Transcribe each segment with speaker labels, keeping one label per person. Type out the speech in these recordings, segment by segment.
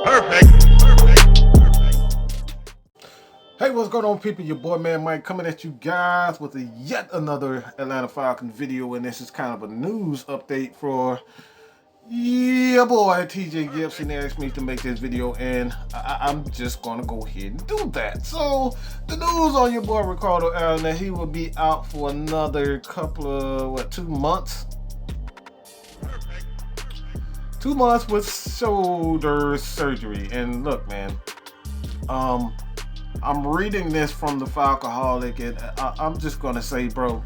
Speaker 1: Hey, what's going on, people? Your boy Man Mike coming at you guys with yet another Atlanta Falcons video, and this is kind of a news update for your boy TJ Gibson asked me to make this video, and I'm just gonna go ahead and do that. So the news on your boy Ricardo Allen that he will be out for another couple of 2 months. 2 months with shoulder surgery. And look, man, I'm reading this from the Falcoholic, and I'm just gonna say, bro,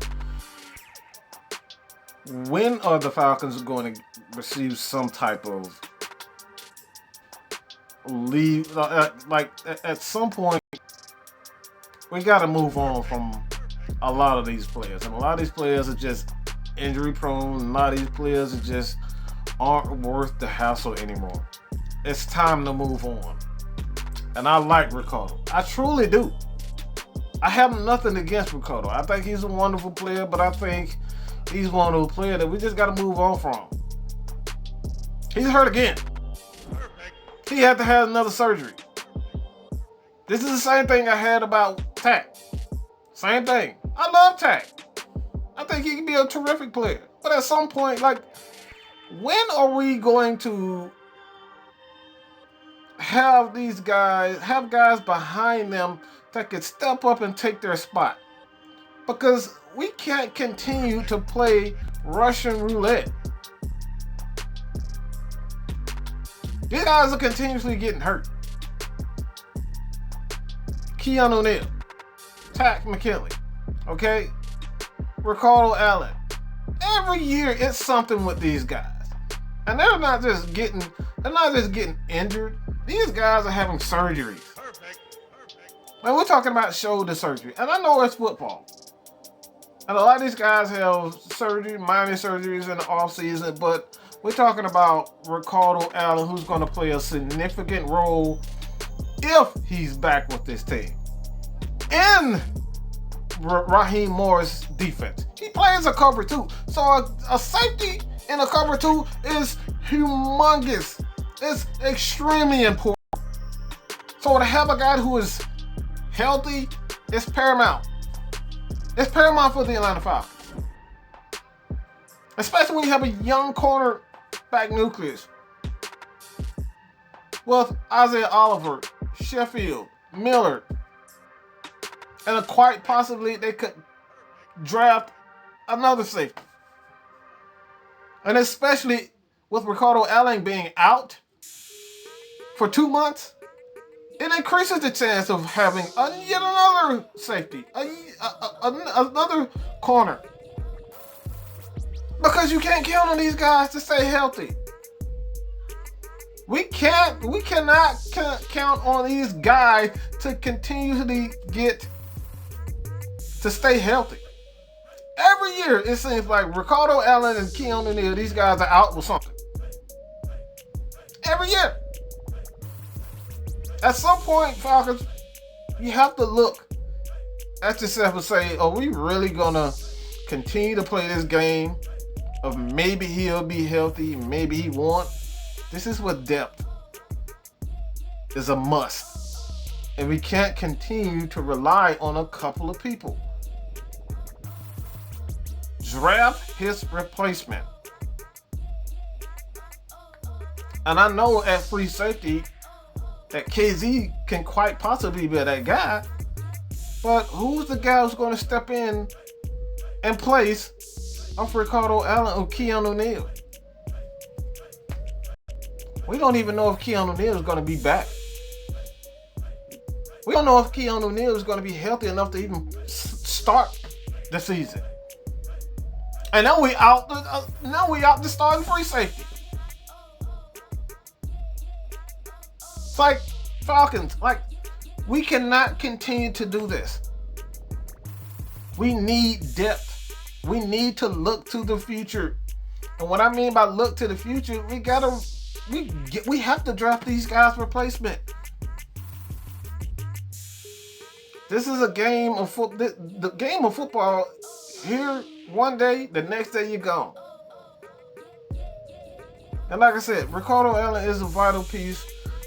Speaker 1: when are the Falcons going to receive some type of leave? Like at some point, we got to move on from a lot of these players, and a lot of these players are just injury prone. A lot of these players just aren't worth the hassle anymore. It's time to move on. And I like Ricardo. I truly do. I have nothing against Ricardo. I think he's a wonderful player, but I think he's one of those players that we just got to move on from. He's hurt again. He had to have another surgery. This is the same thing I had about Tack. Same thing. I love Tack. I think he can be a terrific player. But at some point, like, when are we going to have guys behind them that could step up and take their spot? Because we can't continue to play Russian roulette. These guys are continuously getting hurt. Keanu O'Neal, Tack McKinley, okay? Ricardo Allen. Every year it's something with these guys. And they're not just getting injured. These guys are having surgeries. And we're talking about shoulder surgery. And I know it's football. And a lot of these guys have surgery, minor surgeries in the offseason, but we're talking about Ricardo Allen, who's going to play a significant role if he's back with this team. In Raheem Morris' defense. He plays a cover two. So a safety in a cover two is humongous. It's extremely important. So to have a guy who is healthy is paramount. It's paramount for the Atlanta Falcons. Especially when you have a young cornerback nucleus with Isaiah Oliver, Sheffield, Miller, and quite possibly they could draft another safety. And especially with Ricardo Allen being out for 2 months, it increases the chance of having yet another safety, another corner. Because you can't count on these guys to stay healthy. We cannot count on these guys to continually to stay healthy. Every year it seems like Ricardo Allen and Keanu O'Neal, these guys are out with something. Every year. At some point, Falcons, you have to look at yourself and say, are we really going to continue to play this game of maybe he'll be healthy, maybe he won't? This is what depth is a must. And we can't continue to rely on a couple of people. Draft his replacement. And I know at free safety that KZ can quite possibly be that guy, but who's the guy who's going to step in place of Ricardo Allen or Keanu O'Neal? We don't even know if Keanu O'Neal is going to be back. We don't know if Keanu O'Neal is going to be healthy enough to even start the season. And now we out the starting free safety. It's like, Falcons, like, we cannot continue to do this. We need depth. We need to look to the future. And what I mean by look to the future, we have to draft these guys' replacement. This is a game of football. The game of football, here one day, the next day you're gone. And like I said, Ricardo Allen is a vital piece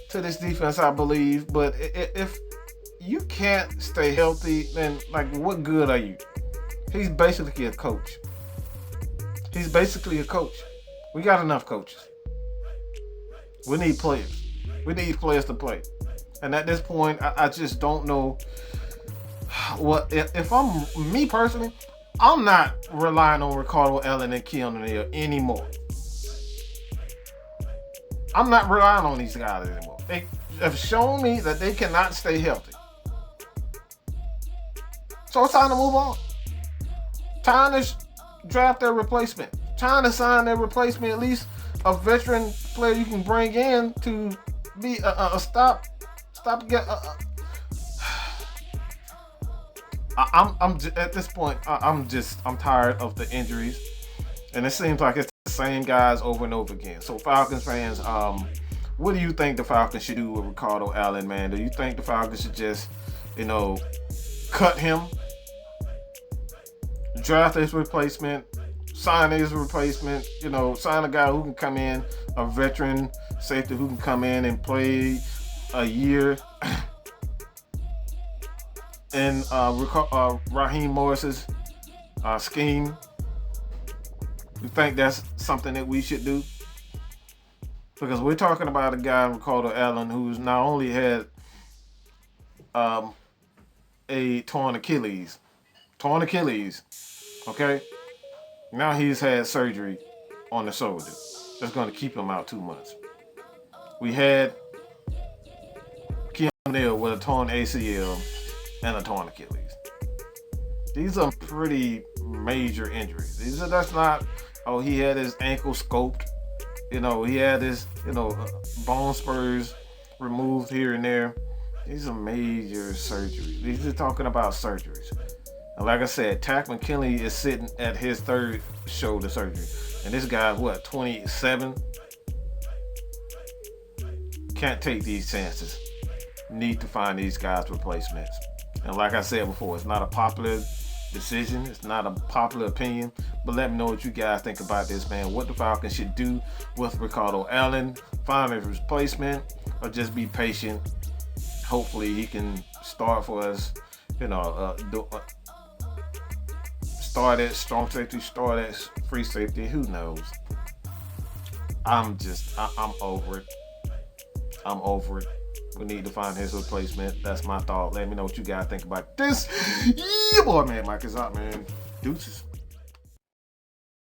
Speaker 1: to this defense, I believe. But if you can't stay healthy, then like, what good are you? He's basically a coach. He's basically a coach. We got enough coaches. We need players. We need players to play. And at this point, I just don't know what. If I'm me personally, I'm not relying on Ricardo Allen and Keanu Neal anymore. I'm not relying on these guys anymore. They have shown me that they cannot stay healthy. So it's time to move on. Time to draft their replacement. Time to sign their replacement, at least a veteran player you can bring in to be a stop. I'm at this point. I'm tired of the injuries, and it seems like it's the same guys over and over again. So Falcons fans, what do you think the Falcons should do with Ricardo Allen, man? Do you think the Falcons should just, cut him, draft his replacement, sign his replacement, sign a guy who can come in, a veteran safety who can come in and play a year in Raheem Morris's scheme? You think that's something that we should do? Because we're talking about a guy, Ricardo Allen, who's not only had a torn Achilles, okay? Now he's had surgery on the shoulder. That's going to keep him out 2 months. We had Keanu Neal with a torn ACL and a torn Achilles. These are pretty major injuries. That's not, he had his ankle scoped. He had his, bone spurs removed here and there. These are major surgeries. These are talking about surgeries. And like I said, Takk McKinley is sitting at his third shoulder surgery. And this guy, 27? Can't take these chances. Need to find these guys replacements. And like I said before, it's not a popular decision. It's not a popular opinion. But let me know what you guys think about this, man. What the Falcons should do with Ricardo Allen. Find a replacement or just be patient. Hopefully he can start for us, start at strong safety, start at free safety. Who knows? I'm over it. I'm over it. We need to find his replacement. That's my thought. Let me know what you guys think about this. Yeah, boy, man. Mike is out, man. Deuces.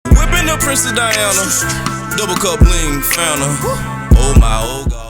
Speaker 2: Whipping the Princess Diana. Double cup bling, found her. Oh my, oh God.